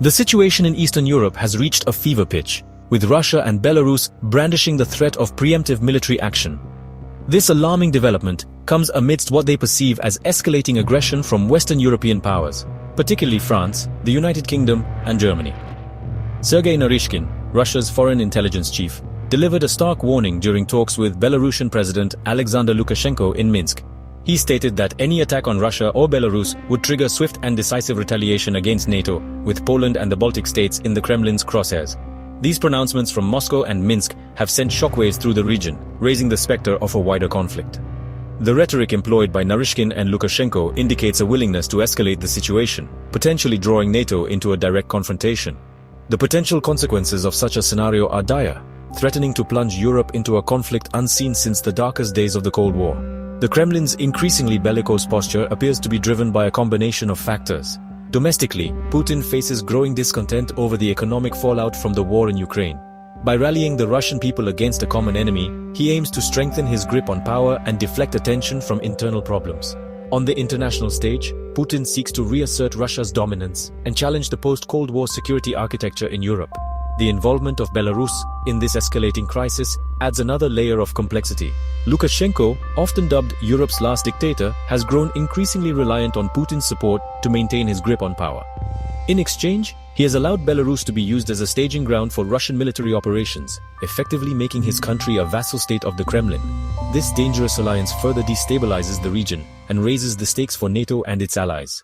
The situation in Eastern Europe has reached a fever pitch, with Russia and Belarus brandishing the threat of preemptive military action. This alarming development comes amidst what they perceive as escalating aggression from Western European powers, particularly France, the United Kingdom, and Germany. Sergei Naryshkin, Russia's foreign intelligence chief, delivered a stark warning during talks with Belarusian President Alexander Lukashenko in Minsk. He stated that any attack on Russia or Belarus would trigger swift and decisive retaliation against NATO, with Poland and the Baltic states in the Kremlin's crosshairs. These pronouncements from Moscow and Minsk have sent shockwaves through the region, raising the specter of a wider conflict. The rhetoric employed by Naryshkin and Lukashenko indicates a willingness to escalate the situation, potentially drawing NATO into a direct confrontation. The potential consequences of such a scenario are dire, threatening to plunge Europe into a conflict unseen since the darkest days of the Cold War. The Kremlin's increasingly bellicose posture appears to be driven by a combination of factors. Domestically, Putin faces growing discontent over the economic fallout from the war in Ukraine. By rallying the Russian people against a common enemy, he aims to strengthen his grip on power and deflect attention from internal problems. On the international stage, Putin seeks to reassert Russia's dominance and challenge the post-Cold War security architecture in Europe. The involvement of Belarus in this escalating crisis adds another layer of complexity. Lukashenko, often dubbed Europe's last dictator, has grown increasingly reliant on Putin's support to maintain his grip on power. In exchange, he has allowed Belarus to be used as a staging ground for Russian military operations, effectively making his country a vassal state of the Kremlin. This dangerous alliance further destabilizes the region and raises the stakes for NATO and its allies.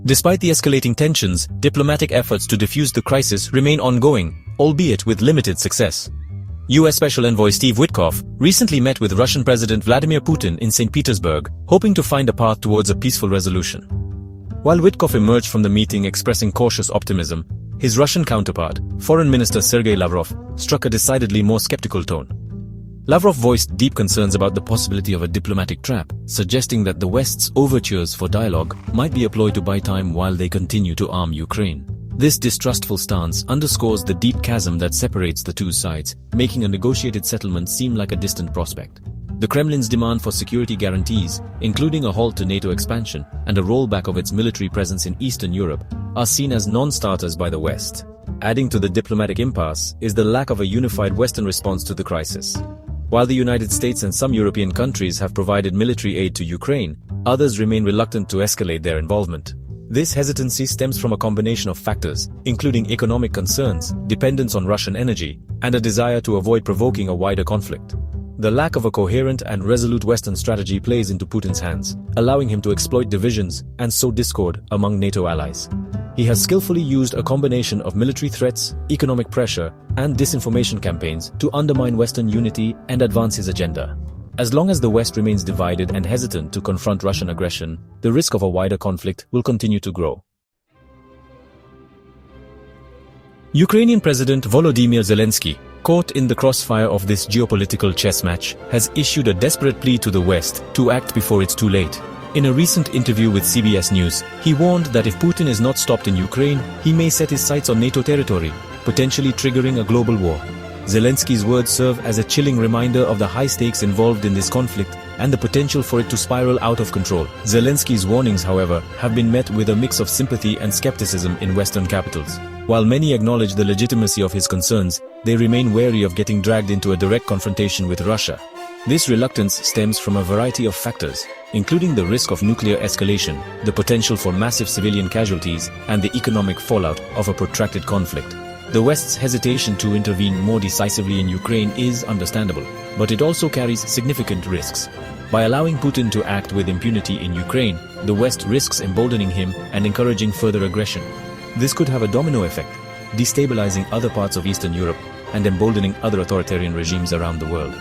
Despite the escalating tensions, diplomatic efforts to defuse the crisis remain ongoing, albeit with limited success. U.S. Special Envoy Steve Witkoff recently met with Russian President Vladimir Putin in St. Petersburg, hoping to find a path towards a peaceful resolution. While Witkoff emerged from the meeting expressing cautious optimism, his Russian counterpart, Foreign Minister Sergei Lavrov, struck a decidedly more skeptical tone. Lavrov voiced deep concerns about the possibility of a diplomatic trap, suggesting that the West's overtures for dialogue might be a ploy to buy time while they continue to arm Ukraine. This distrustful stance underscores the deep chasm that separates the two sides, making a negotiated settlement seem like a distant prospect. The Kremlin's demand for security guarantees, including a halt to NATO expansion and a rollback of its military presence in Eastern Europe, are seen as non-starters by the West. Adding to the diplomatic impasse is the lack of a unified Western response to the crisis. While the United States and some European countries have provided military aid to Ukraine, others remain reluctant to escalate their involvement. This hesitancy stems from a combination of factors, including economic concerns, dependence on Russian energy, and a desire to avoid provoking a wider conflict. The lack of a coherent and resolute Western strategy plays into Putin's hands, allowing him to exploit divisions and sow discord among NATO allies. He has skillfully used a combination of military threats, economic pressure, and disinformation campaigns to undermine Western unity and advance his agenda. As long as the West remains divided and hesitant to confront Russian aggression, the risk of a wider conflict will continue to grow. Ukrainian President Volodymyr Zelensky, caught in the crossfire of this geopolitical chess match, has issued a desperate plea to the West to act before it's too late. In a recent interview with CBS News, he warned that if Putin is not stopped in Ukraine, he may set his sights on NATO territory, potentially triggering a global war. Zelensky's words serve as a chilling reminder of the high stakes involved in this conflict and the potential for it to spiral out of control. Zelensky's warnings, however, have been met with a mix of sympathy and skepticism in Western capitals. While many acknowledge the legitimacy of his concerns, they remain wary of getting dragged into a direct confrontation with Russia. This reluctance stems from a variety of factors, including the risk of nuclear escalation, the potential for massive civilian casualties, and the economic fallout of a protracted conflict. The West's hesitation to intervene more decisively in Ukraine is understandable, but it also carries significant risks. By allowing Putin to act with impunity in Ukraine, the West risks emboldening him and encouraging further aggression. This could have a domino effect, destabilizing other parts of Eastern Europe and emboldening other authoritarian regimes around the world.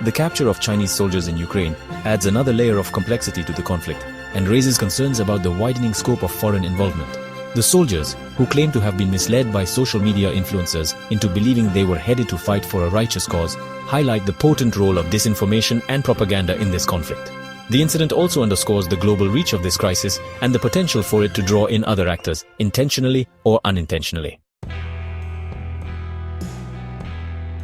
The capture of Chinese soldiers in Ukraine adds another layer of complexity to the conflict and raises concerns about the widening scope of foreign involvement. The soldiers, who claim to have been misled by social media influencers into believing they were headed to fight for a righteous cause, highlight the potent role of disinformation and propaganda in this conflict. The incident also underscores the global reach of this crisis and the potential for it to draw in other actors, intentionally or unintentionally.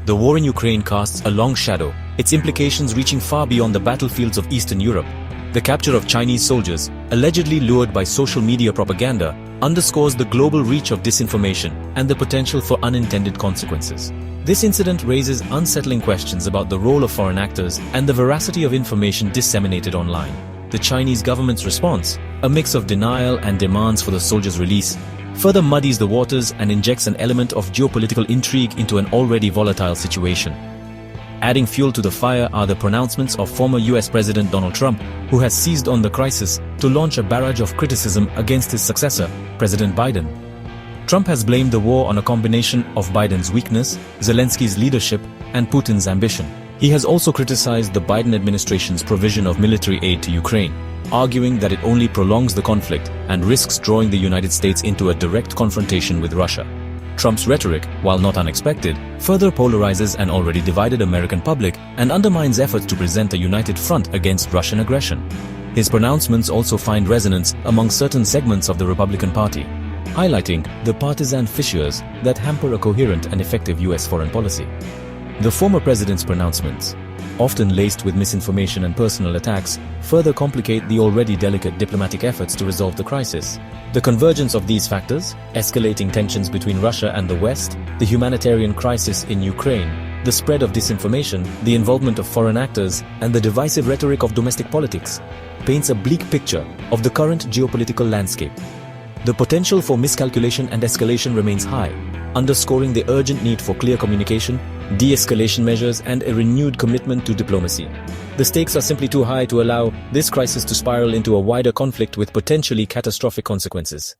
The war in Ukraine casts a long shadow, its implications reaching far beyond the battlefields of Eastern Europe. The capture of Chinese soldiers, allegedly lured by social media propaganda, underscores the global reach of disinformation and the potential for unintended consequences. This incident raises unsettling questions about the role of foreign actors and the veracity of information disseminated online. The Chinese government's response, a mix of denial and demands for the soldiers' release, further muddies the waters and injects an element of geopolitical intrigue into an already volatile situation. Adding fuel to the fire are the pronouncements of former US President Donald Trump, who has seized on the crisis to launch a barrage of criticism against his successor, President Biden. Trump has blamed the war on a combination of Biden's weakness, Zelensky's leadership, and Putin's ambition. He has also criticized the Biden administration's provision of military aid to Ukraine, arguing that it only prolongs the conflict and risks drawing the United States into a direct confrontation with Russia. Trump's rhetoric, while not unexpected, further polarizes an already divided American public and undermines efforts to present a united front against Russian aggression. His pronouncements also find resonance among certain segments of the Republican Party, highlighting the partisan fissures that hamper a coherent and effective US foreign policy. The former president's pronouncements, often laced with misinformation and personal attacks, further complicate the already delicate diplomatic efforts to resolve the crisis. The convergence of these factors, escalating tensions between Russia and the West, the humanitarian crisis in Ukraine, the spread of disinformation, the involvement of foreign actors, and the divisive rhetoric of domestic politics, paints a bleak picture of the current geopolitical landscape. The potential for miscalculation and escalation remains high, underscoring the urgent need for clear communication, de-escalation measures, and a renewed commitment to diplomacy. The stakes are simply too high to allow this crisis to spiral into a wider conflict with potentially catastrophic consequences.